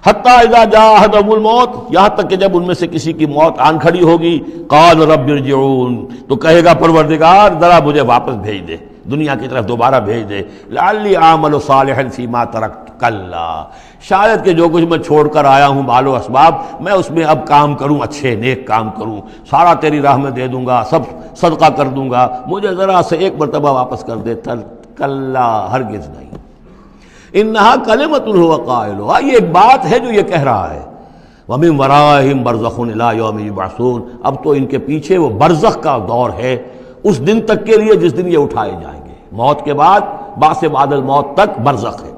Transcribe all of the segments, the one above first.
حتیٰ اذا جاء احدهم الموت، یہاں تک کہ جب ان میں سے کسی کی موت آن کھڑی ہوگی، قال رب ارجعون، تو کہے گا پروردگار ذرا مجھے واپس بھیج دے، دنیا کی طرف دوبارہ بھیج دے، لعلی اعمل صالحا فیما ترکت، کلا، شاید کہ جو کچھ میں چھوڑ کر آیا ہوں مال و اسباب، میں اس میں اب کام کروں، اچھے نیک کام کروں، سارا تیری راہ میں دے دوں گا، سب صدقہ کر دوں گا، مجھے ذرا سے ایک مرتبہ واپس کر دے۔ کلا، ہرگز نہیں، انہا کلمۃ هو قائلھا، یہ ایک بات ہے جو یہ کہہ رہا ہے، ومن ورائہم برزخ الی یوم یبعثون، اب تو ان کے پیچھے وہ برزخ کا دور ہے، اس دن تک کے لیے جس دن یہ اٹھائے جائیں گے، موت کے بعد، بعث بعد الموت تک برزخ ہے۔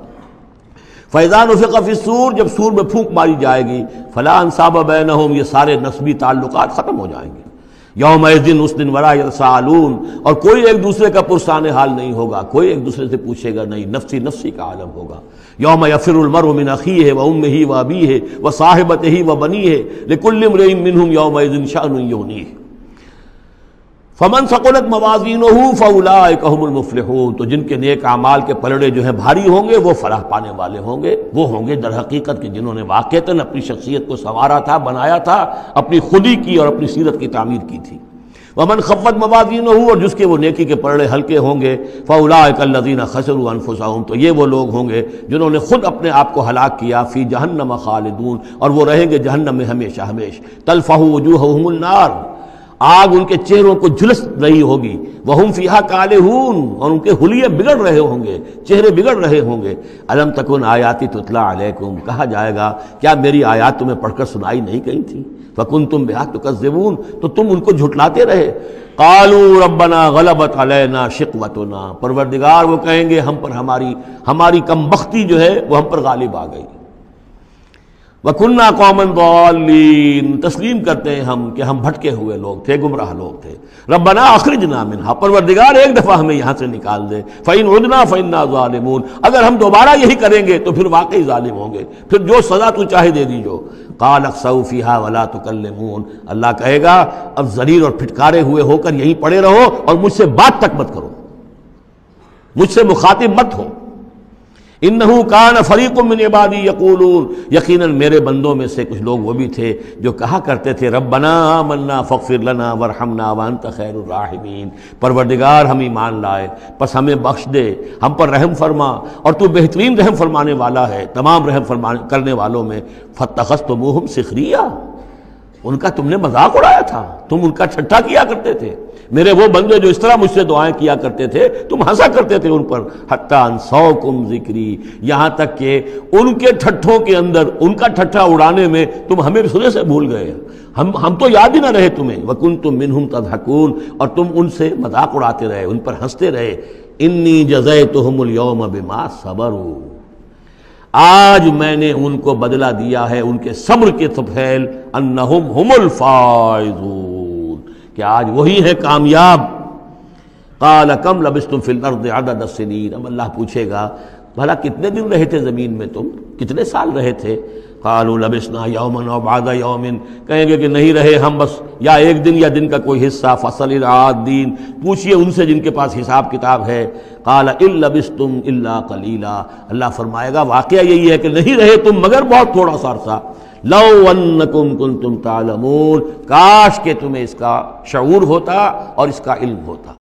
فَإِذَا نُفِخَ فِي الصُّورِ، جب سور میں پھونک ماری جائے گی، فَلَا أَنْسَابَ بَيْنَهُمْ، یہ سارے نسبی تعلقات ختم ہو جائیں گے، یومئذ، اس دن، ولا یتساءلون، اور کوئی ایک دوسرے کا پرسان حال نہیں ہوگا، کوئی ایک دوسرے سے پوچھے گا نہیں، نفسی نفسی کا عالم ہوگا۔ یوم یفر المرء من اخیہ وامہ وابیہ وصاحبتہ وبنیہ لکل امرئ منہم یومئذ شأن یغنیہ، فمن ثقلت موازینہ فاولئک هم المفلحون، تو جن کے نیک اعمال کے پلڑے جو ہیں بھاری ہوں گے وہ فلاح پانے والے ہوں گے، وہ ہوں گے در حقیقت کہ جنہوں نے واقعتاً اپنی شخصیت کو سنوارا تھا، بنایا تھا، اپنی خودی کی اور اپنی سیرت کی تعمیر کی تھی۔ ومن خفت موازینہ، اور جس کے وہ نیکی کے پلڑے ہلکے ہوں گے، فاولئک الذین خسروا انفسهم، تو یہ وہ لوگ ہوں گے جنہوں نے خود اپنے آپ کو ہلاک کیا، فی جہنم خالدون، اور وہ رہیں گے جہنم میں ہمیشہ ہمیش، تلفح وجوہہم النار، آگ ان کے چہروں کو جھلس رہی ہوگی، وہم فیہا کالہون، اور ان کے حلیے بگڑ رہے ہوں گے، چہرے بگڑ رہے ہوں گے۔ الم تکن آیاتی تتلی علیکم، کہا جائے گا کیا میری آیات تمہیں پڑھ کر سنائی نہیں گئی تھی؟ فکنتم بہا تکذبون، تو تم ان کو جھٹلاتے رہے۔ قالوا ربنا غلبت علینا شقوتنا، پروردگار وہ کہیں گے ہم پر ہماری کم بختی جو ہے وہ ہم پر غالب آ گئی۔ وَكُنَّا قَوْمًا ضَالِّينَ، تسلیم کرتے ہیں ہم کہ ہم بھٹکے ہوئے لوگ تھے، گمراہ لوگ تھے۔ ربنا اخرجنا منہا، پروردگار ایک دفعہ ہمیں یہاں سے نکال دے، فَإِنْ عُدْنَا فَإِنَّا ظَالِمُونَ، اگر ہم دوبارہ یہی کریں گے تو پھر واقعی ظالم ہوں گے، پھر جو سزا تو چاہے دے دیجو۔ قَالَ اخْسَئُوا فِيهَا وَلَا تُكَلِّمُونَ، اللہ کہے گا اب ذلیل اور پھٹکارے ہوئے ہو کر یہیں پڑے رہو اور مجھ سے بات تک مت کرو، مجھ سے مخاطب مت ہو۔ انہو کان فریق من عبادی یقولون، یقیناً میرے بندوں میں سے کچھ لوگ وہ بھی تھے جو کہا کرتے تھے ربنا آمنا فاغفر لنا وارحمنا وانت خیر الراحمین، پروردگار ہم ایمان لائے پس ہمیں بخش دے، ہم پر رحم فرما اور تو بہترین رحم فرمانے والا ہے تمام رحم کرنے والوں میں۔ فاتخذتموہم سخریا، ان کا تم نے مذاق اڑایا تھا، تم ان کا ٹھٹھا کیا کرتے تھے، میرے وہ بندے جو اس طرح مجھ سے دعائیں کیا کرتے تھے تم ہنسا کرتے تھے ان پر۔ حتی انسوکم ذکری، یہاں تک کہ ان کے ٹھٹھوں کے اندر، ان کا ٹھٹھا اڑانے میں تم ہمیں سرے سے بھول گئے، ہم تو یاد ہی نہ رہے تمہیں۔ وکنتم منہم تضحکون، اور تم ان سے مذاق اڑاتے رہے، ان پر ہنستے رہے۔ انی جزیتہم اليوم بما صبروا، آج میں نے ان کو بدلہ دیا ہے ان کے صبر کے طفیل، انہم ہم الفائزون، کہ آج وہی ہے کامیاب۔ قال کم لبثتم فی الارض عدد السنین، اب اللہ پوچھے گا بھلا کتنے دن رہے تھے زمین میں، تم کتنے سال رہے تھے؟ قالوا لبثنا یوما او بعد یوم، کہیں گے کہ نہیں رہے ہم بس یا ایک دن یا دن کا کوئی حصہ۔ فصل العادین، پوچھئے ان سے جن کے پاس حساب کتاب ہے۔ قال ان لبثتم الا قلیلا، اللہ فرمائے گا واقعہ یہی ہے کہ نہیں رہے تم مگر بہت تھوڑا سا عرصہ۔ لو انکم کنتم تعلمون، کاش کہ تمہیں اس کا شعور ہوتا اور اس کا علم ہوتا۔